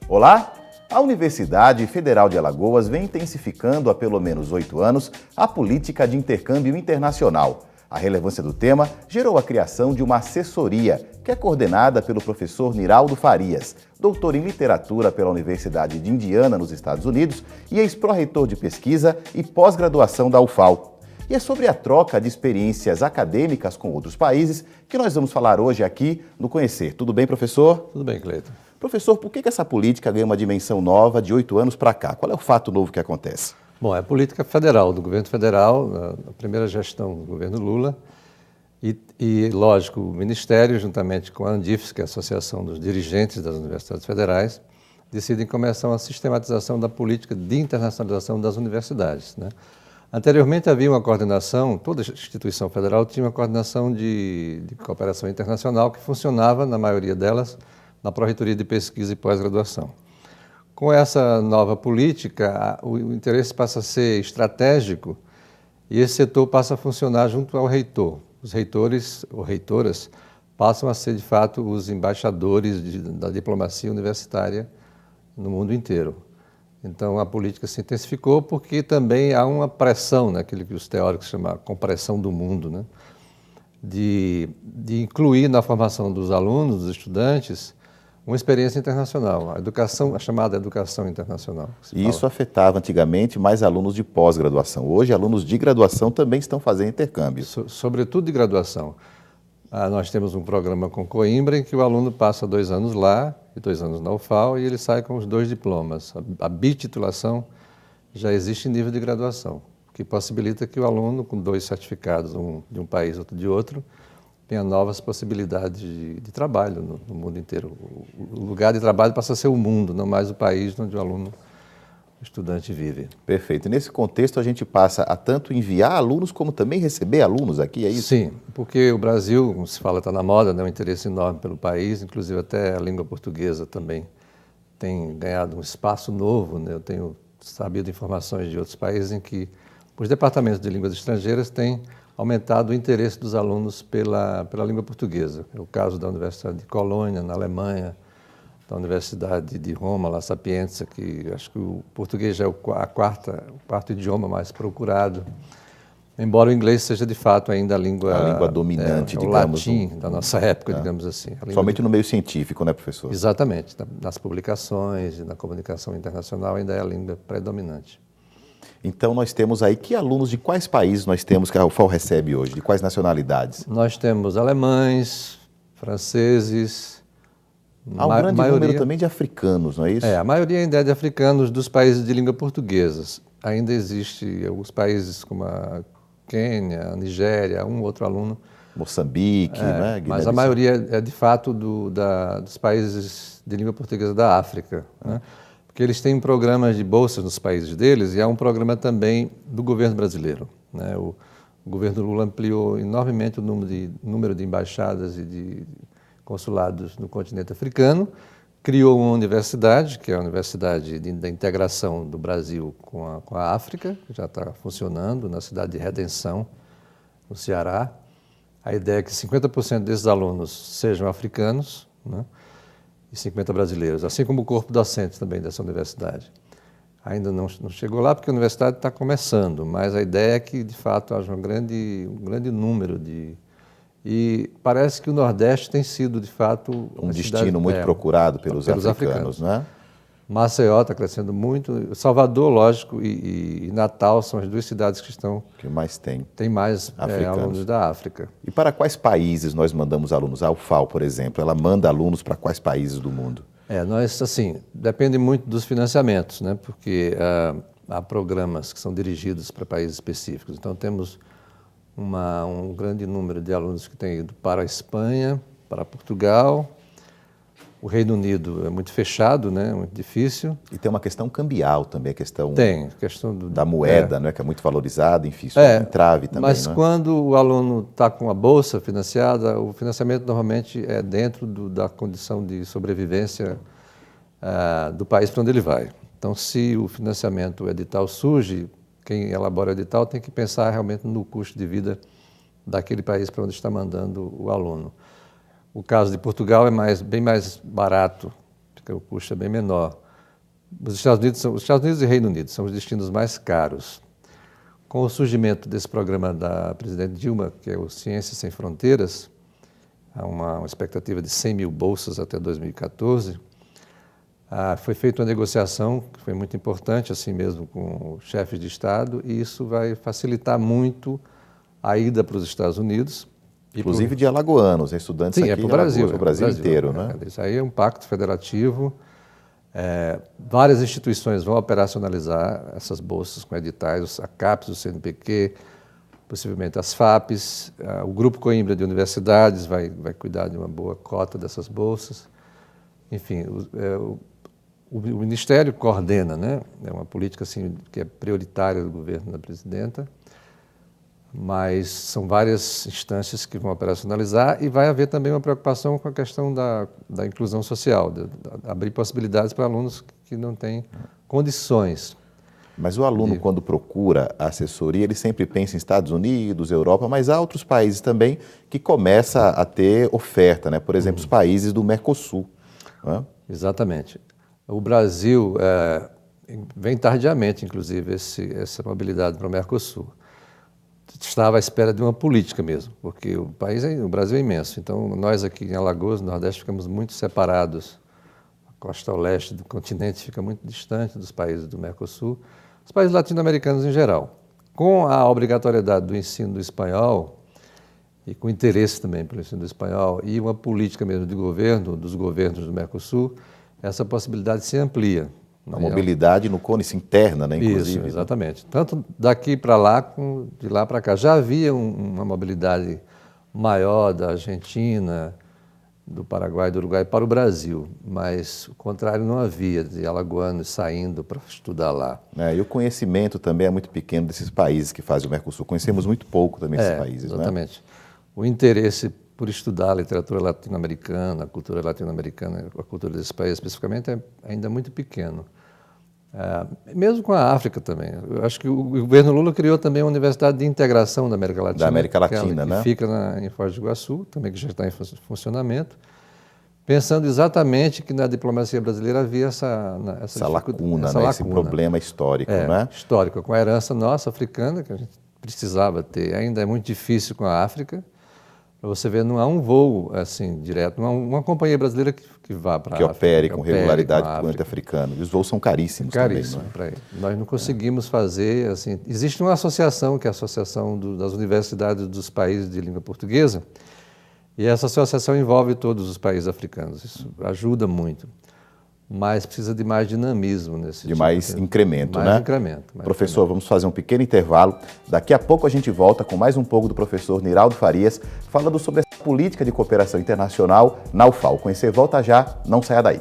Olá! A Universidade Federal de Alagoas vem intensificando há pelo menos 8 anos a política de intercâmbio internacional. A relevância do tema gerou a criação de uma assessoria, que é coordenada pelo professor Niraldo Farias, doutor em literatura pela Universidade de Indiana, nos Estados Unidos, e ex-pró-reitor de pesquisa e pós-graduação da UFAL. E é sobre a troca de experiências acadêmicas com outros países que nós vamos falar hoje aqui no Conhecer. Tudo bem, professor? Tudo bem, Cleiton. Professor, por que essa política ganha uma dimensão nova de 8 anos para cá? Qual é o fato novo que acontece? Bom, é a política federal, do governo federal, na primeira gestão do governo Lula, e lógico, o Ministério, juntamente com a Andifes, que é a Associação dos Dirigentes das Universidades Federais, decidem começar uma sistematização da política de internacionalização das universidades, né? Anteriormente havia uma coordenação, toda instituição federal tinha uma coordenação de cooperação internacional que funcionava, na maioria delas, na Pró-Reitoria de Pesquisa e Pós-Graduação. Com essa nova política, o interesse passa a ser estratégico e esse setor passa a funcionar junto ao reitor. Os reitores ou reitoras passam a ser, de fato, os embaixadores da diplomacia universitária no mundo inteiro. Então, a política se intensificou porque também há uma pressão, né, aquilo que os teóricos chamam de compressão do mundo, né, de incluir na formação dos alunos, dos estudantes, uma experiência internacional, a chamada educação internacional. E isso afetava antigamente mais alunos de pós-graduação. Hoje, alunos de graduação também estão fazendo intercâmbio. Sobretudo de graduação. Nós temos um programa com Coimbra em que o aluno passa 2 anos lá e 2 anos na UFAL e ele sai com os 2 diplomas. A bititulação já existe em nível de graduação, que possibilita que o aluno com 2 certificados, um de um país, outro de outro, tenha novas possibilidades de trabalho no mundo inteiro. O lugar de trabalho passa a ser o mundo, não mais o país onde o aluno, o estudante vive. Perfeito. E nesse contexto a gente passa a tanto enviar alunos como também receber alunos aqui, é isso? Sim, porque o Brasil, como se fala, está na moda, né, um interesse enorme pelo país, inclusive até a língua portuguesa também tem ganhado um espaço novo, né? Eu tenho sabido informações de outros países em que os departamentos de línguas estrangeiras têm aumentado o interesse dos alunos pela língua portuguesa. É o caso da Universidade de Colônia, na Alemanha, da Universidade de Roma, La Sapienza, que acho que o português já é o quarto idioma mais procurado, embora o inglês seja de fato ainda a língua dominante, digamos. O latim da nossa época, digamos assim. Somente no meio científico, né, professor? Exatamente. Nas publicações e na comunicação internacional ainda é a língua predominante. Então nós temos aí, que alunos de quais países nós temos que a UFAL recebe hoje? De quais nacionalidades? Nós temos alemães, franceses. Há um grande número também de africanos, não é isso? A maioria ainda é de africanos dos países de língua portuguesa. Ainda existe alguns países como a Quênia, a Nigéria, um outro aluno. Moçambique, né? Mas a maioria é de fato dos países de língua portuguesa da África, né? Porque eles têm programas de bolsas nos países deles e há um programa também do governo brasileiro, né? O governo Lula ampliou enormemente o número de embaixadas e de consulados no continente africano, criou uma universidade, que é a Universidade da Integração do Brasil com a África, que já está funcionando na cidade de Redenção, no Ceará. A ideia é que 50% desses alunos sejam africanos, né, e 50% brasileiros, assim como o corpo docente também dessa universidade. Ainda não chegou lá porque a universidade está começando, mas a ideia é que, de fato, haja um grande número E parece que o Nordeste tem sido, de fato, um destino muito procurado pelos africanos, não é? Maceió está crescendo muito. Salvador, lógico, e Natal são as 2 cidades que mais tem mais alunos da África. E para quais países nós mandamos alunos? A UFAL, por exemplo, ela manda alunos para quais países do mundo? Nós, assim, depende muito dos financiamentos, né? Porque há programas que são dirigidos para países específicos. Então, temos um grande número de alunos que têm ido para a Espanha, para Portugal. O Reino Unido é muito fechado, né? Muito difícil. E tem uma questão cambial também, a questão da moeda, né? Que é muito valorizada, enfim, isso é um entrave também. Mas quando o aluno está com a bolsa financiada, o financiamento normalmente é dentro da condição de sobrevivência do país para onde ele vai. Então, se o financiamento, o edital surge, quem elabora o edital tem que pensar realmente no custo de vida daquele país para onde está mandando o aluno. O caso de Portugal é bem mais barato porque o custo é bem menor. Os Estados Unidos e Reino Unido são os destinos mais caros. Com o surgimento desse programa da presidente Dilma, que é o Ciências Sem Fronteiras, há uma expectativa de 100 mil bolsas até 2014, foi feita uma negociação que foi muito importante, assim mesmo, com os chefes de Estado, e isso vai facilitar muito a ida para os Estados Unidos. Inclusive de alagoanos, estudantes aqui de Alagoas, para o Brasil inteiro, né? Isso aí é um pacto federativo. Várias instituições vão operacionalizar essas bolsas com editais, a CAPES, o CNPq, possivelmente as FAPES, o Grupo Coimbra de Universidades vai cuidar de uma boa cota dessas bolsas. Enfim, o Ministério coordena, né? É uma política assim, que é prioritária do governo da presidenta, mas são várias instâncias que vão operacionalizar e vai haver também uma preocupação com a questão da inclusão social, de abrir possibilidades para alunos que não têm condições. Mas o aluno, quando procura a assessoria, ele sempre pensa em Estados Unidos, Europa, mas há outros países também que começam a ter oferta, né? Por exemplo, os países do Mercosul. Né? Exatamente. O Brasil vem tardiamente, inclusive, essa mobilidade para o Mercosul. Estava à espera de uma política mesmo, porque o Brasil é imenso. Então, nós aqui em Alagoas, no Nordeste, ficamos muito separados. A costa leste do continente fica muito distante dos países do Mercosul, os países latino-americanos em geral. Com a obrigatoriedade do ensino do espanhol, e com interesse também pelo ensino do espanhol, e uma política mesmo de governo, dos governos do Mercosul, essa possibilidade se amplia. A mobilidade no cone interna, né, inclusive. Isso, exatamente. Tanto daqui para lá, como de lá para cá. Já havia uma mobilidade maior da Argentina, do Paraguai, do Uruguai para o Brasil, mas o contrário não havia, de alagoanos saindo para estudar lá. E o conhecimento também é muito pequeno desses países que fazem o Mercosul. Conhecemos muito pouco também desses países. Exatamente. Né? O interesse por estudar a literatura latino-americana, a cultura latino-americana, a cultura desses países especificamente, é ainda muito pequeno. Mesmo com a África também. Eu acho que o governo Lula criou também uma universidade de integração da América Latina. Da América Latina, que fica em Foz do Iguaçu, também que já está em funcionamento, pensando exatamente que na diplomacia brasileira havia essa lacuna, esse problema histórico. Né? Histórico, com a herança nossa africana, que a gente precisava ter. Ainda é muito difícil com a África. Para você ver, não há um voo assim, direto, não há uma companhia brasileira que vá para a África. Que opere com regularidade com o continente africano. E os voos são caríssimos também. Caríssimo para ele. Nós não conseguimos fazer, assim... Existe uma associação, que é a Associação das Universidades dos Países de Língua Portuguesa, e essa associação envolve todos os países africanos. Isso ajuda muito. Mas precisa de mais dinamismo nesse de mais incremento, né? Mais incremento. Professor, vamos fazer um pequeno intervalo. Daqui a pouco a gente volta com mais um pouco do professor Niraldo Farias, falando sobre essa política de cooperação internacional na UFAL. Conhecer, volta já, não saia daí.